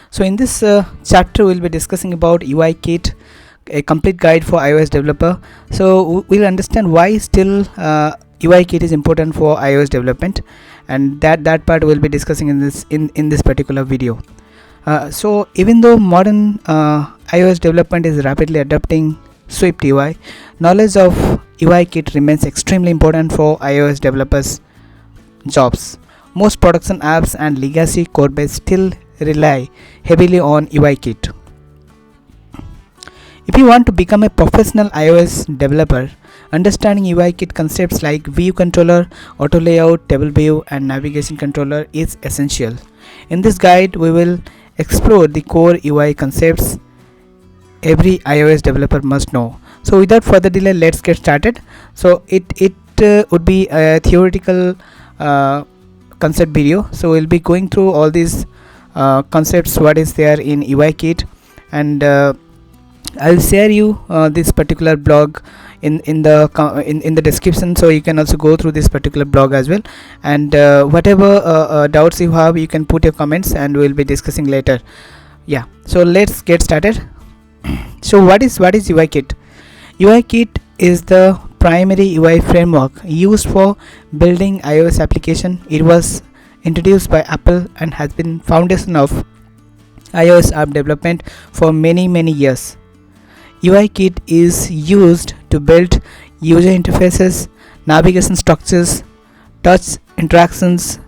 So in this chapter we'll be discussing about UIKit, a complete guide for iOS developer. So we'll understand why still UIKit is important for iOS development, and that part we'll be discussing in this particular video. So even though modern iOS development is rapidly adopting Swift UI, knowledge of UIKit remains extremely important for iOS developers' jobs. Most production apps and legacy codebase still rely heavily on UIKit. If you want to become a professional iOS developer, understanding UIKit concepts like view controller, auto layout, table view, and navigation controller is essential. In this guide, we will explore the core UI concepts every iOS developer must know. So without further delay, let's get started. So it would be a theoretical concept video. So we'll be going through all these concepts, what is there in UIKit, and I'll share you this particular blog in the description, so you can also go through this particular blog as well, and whatever doubts you have, you can put your comments and we'll be discussing later. Yeah, so let's get started. So what is UIKit? UIKit is the primary UI framework used for building iOS application. It was introduced by Apple and has been foundation of iOS app development for many years. UIKit is used to build user interfaces, navigation structures, touch interactions,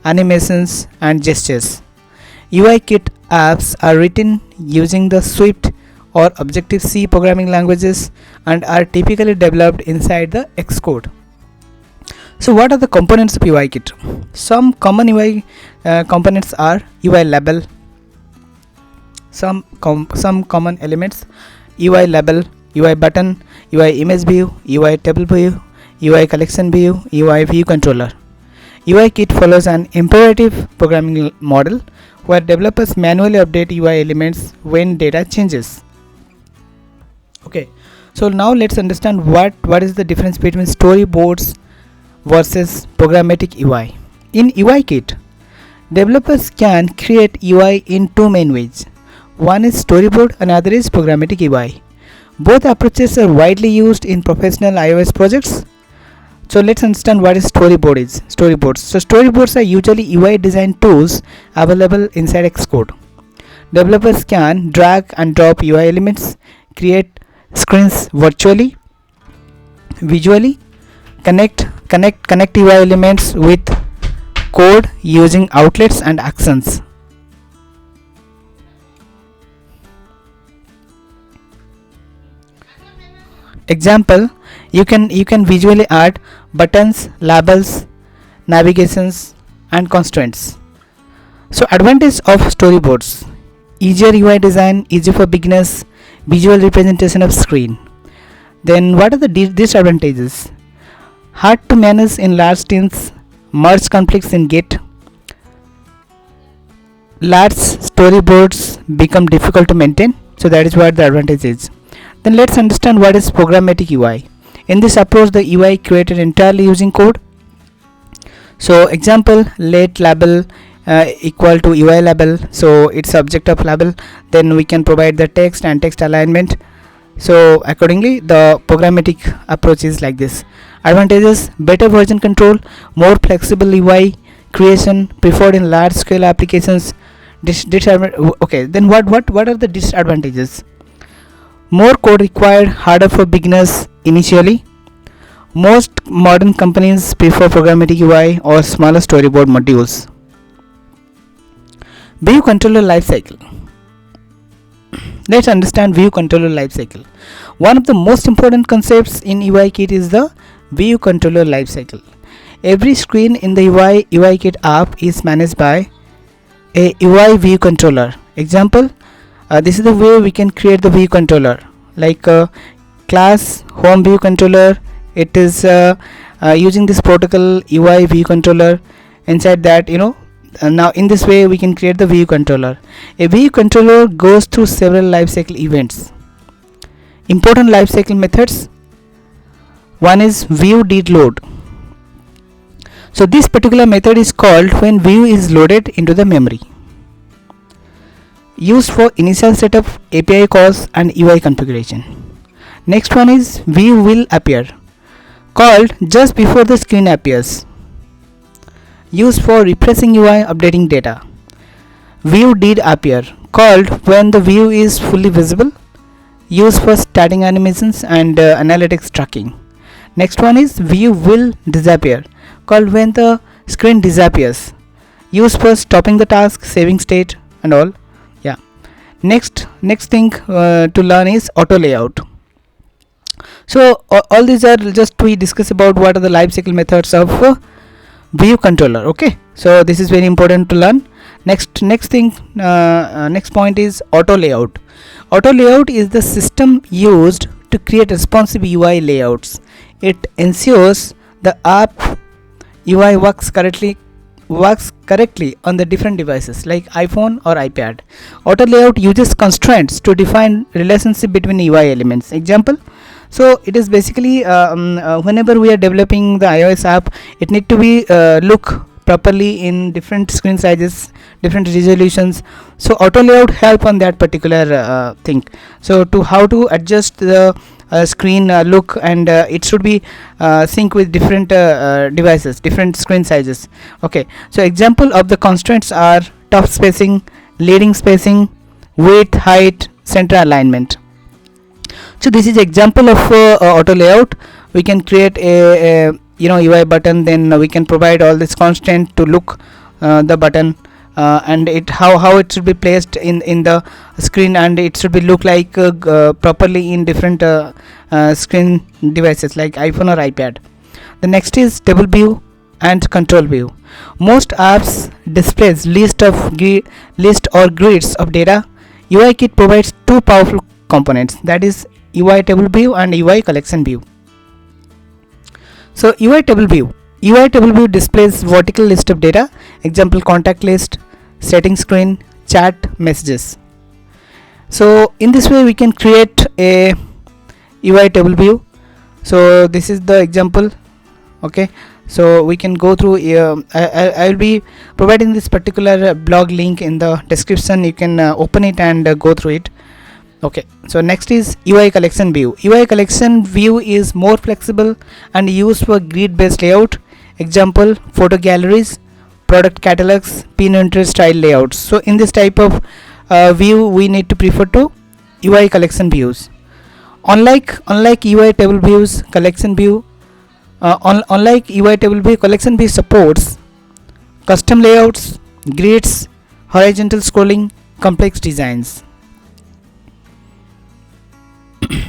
animations, and gestures. UIKit apps are written using the Swift or Objective-C programming languages and are typically developed inside the Xcode. So what are the components of UIKit? Some common UI components are UI label, some common elements: UI label, UI button, UI image view, UI table view, UI collection view, UI view controller. UIKit follows an imperative programming model where developers manually update UI elements when data changes. Okay, so now let's understand what is the difference between storyboards versus programmatic UI. In UIKit, developers can create UI in two main ways. One is storyboard, another is programmatic UI. Both approaches are widely used in professional iOS projects. So let's understand what is storyboards. So storyboards are usually UI design tools available inside Xcode. Developers can drag and drop UI elements, create screens virtually, visually, connect UI elements with code using outlets and actions. Example, you can visually add buttons, labels, navigations, and constraints. So advantage of storyboards: easier UI design, easy for beginners, visual representation of screen. Then what are the disadvantages? Hard to manage in large teams, merge conflicts in Git. Large storyboards become difficult to maintain, so that is what the advantage is. Then let's understand what is programmatic UI. In this approach, the UI created entirely using code. So example, let label equal to UI label, so it's subject of label. Then we can provide the text and text alignment. So accordingly, the programmatic approach is like this. Advantages: better version control, more flexible UI creation, preferred in large scale applications. Okay, then what are the disadvantages? More code required, harder for beginners initially. Most modern companies prefer programmatic UI or smaller storyboard modules. View controller lifecycle. Let's understand view controller lifecycle. One of the most important concepts in UIKit is the view controller lifecycle. Every screen in the UIKit app is managed by a UI view controller. Example, this is the way we can create the view controller, like class home view controller. It is using this protocol UI view controller. Inside that, now in this way we can create the view controller. A view controller goes through several lifecycle events. Important lifecycle methods: one is view did load. So this particular method is called when view is loaded into the memory. used for initial setup, API calls and UI configuration. Next one is view will appear, called just before the screen appears, used for refreshing UI, updating data. View did appear, called when the view is fully visible, used for starting animations and analytics tracking. Next one is view will disappear, called when the screen disappears, used for stopping the task, saving state and all. Yeah. Next thing to learn is auto layout. So all these are just we discuss about what are the lifecycle methods of view controller. Okay, so this is very important to learn. Next point is auto layout. Auto layout is the system used to create responsive UI layouts. It ensures the app UI works correctly on the different devices like iPhone or iPad. Auto layout uses constraints to define relationship between UI elements. Example, so it is basically whenever we are developing the iOS app, it need to be look properly in different screen sizes, different resolutions. So auto layout help on that particular thing. So to how to adjust the screen look, and it should be sync with different devices, different screen sizes. Okay, so example of the constraints are top spacing, leading spacing, width, height, center alignment. So this is example of auto layout. We can create a UI button, then we can provide all this constraint to look the button and it how it should be placed in the screen, and it should be look like properly in different screen devices like iPhone or iPad. The next is table view and control view. Most apps displays list or grids of data. UIKit provides two powerful components, that is UI table view and UI collection view. So UI table view displays vertical list of data, example contact list, setting screen, chat, messages. So in this way we can create a UI table view. So this is the example. Okay, so we can go through. I will be providing this particular blog link in the description. You can open it and go through it. Okay, so next is UI collection view. UI collection view is more flexible and used for grid based layout. Example, photo galleries, product catalogs, pin interest style layouts. So in this type of view we need to prefer to UI collection views. Unlike UI table views, collection view collection view supports custom layouts, grids, horizontal scrolling, complex designs.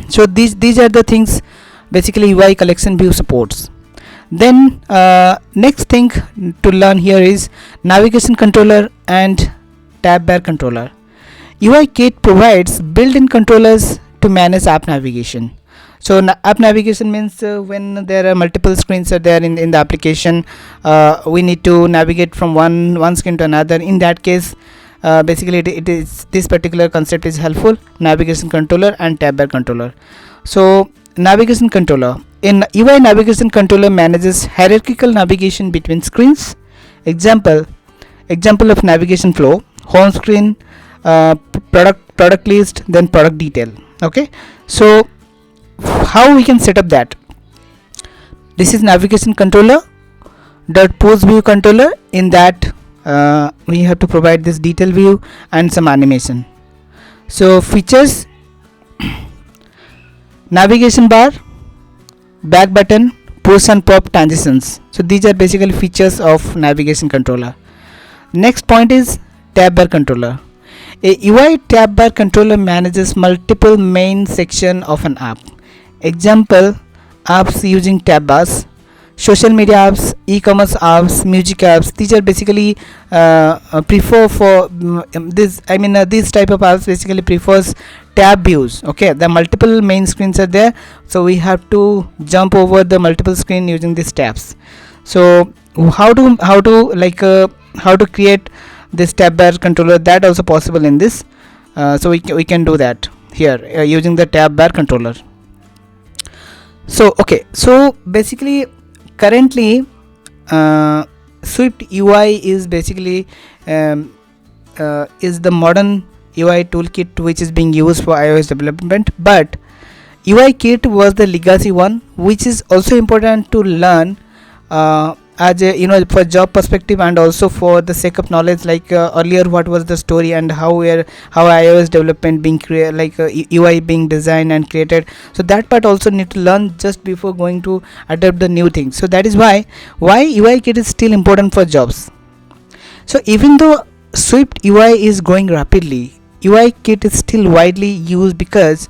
So these are the things basically UI collection view supports. Then next thing to learn here is navigation controller and tab bar controller. UIKit provides built-in controllers to manage app navigation. So app navigation means when there are multiple screens are there in the application, we need to navigate from one screen to another. In that case, basically it is this particular concept is helpful, navigation controller and tab bar controller. So navigation controller, in UI navigation controller manages hierarchical navigation between screens. Example of navigation flow: home screen, product list, then product detail. Okay, so how we can set up that? This is navigation controller dot post view controller. In that we have to provide this detail view and some animation. So features: navigation bar, back button, push and pop transitions. So these are basically features of navigation controller. Next point is tab bar controller. A UI tab bar controller manages multiple main section of an app. Example, apps using tab bars: social media apps, e-commerce apps, music apps. These are basically prefer for this. I mean this type of apps basically prefers tab views. Okay, the multiple main screens are there, so we have to jump over the multiple screen using these tabs. So how to create this tab bar controller, that also possible in this. So we can do that here using the tab bar controller. So okay, so basically currently Swift UI is basically is the modern UI toolkit which is being used for iOS development, but UIKit was the legacy one, which is also important to learn as a, for job perspective, and also for the sake of knowledge, like earlier what was the story and how iOS development being UI being designed and created. So that part also need to learn just before going to adopt the new things. So that is why UIKit is still important for jobs. So even though Swift UI is growing rapidly, UIKit is still widely used because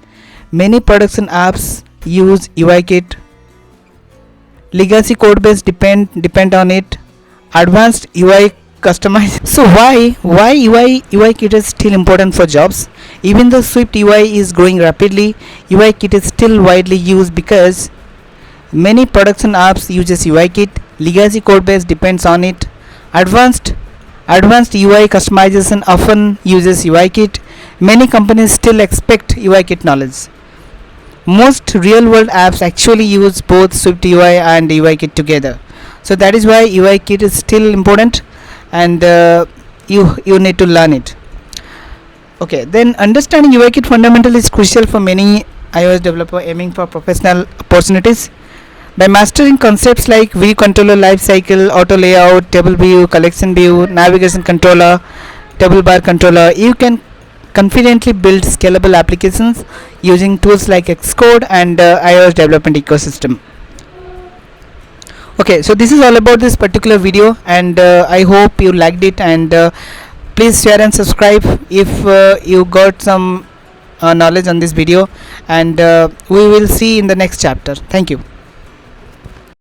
many production apps use UIKit. Legacy code base depend on it. Advanced UI customized. So why UIKit is still important for jobs? Even though Swift UI is growing rapidly, UIKit is still widely used because many production apps uses UIKit. Legacy code base depends on it. Advanced UI customization often uses UIKit. Many companies still expect UIKit knowledge. Most real world apps actually use both Swift UI and UIKit together. So that is why UIKit is still important, and you need to learn it. Okay, then understanding UIKit fundamental is crucial for many iOS developer aiming for professional opportunities. By mastering concepts like view controller, lifecycle, auto layout, table view, collection view, navigation controller, table bar controller, you can confidently build scalable applications using tools like Xcode and iOS development ecosystem. Okay, so this is all about this particular video, and I hope you liked it, and please share and subscribe if you got some knowledge on this video, and we will see in the next chapter. Thank you.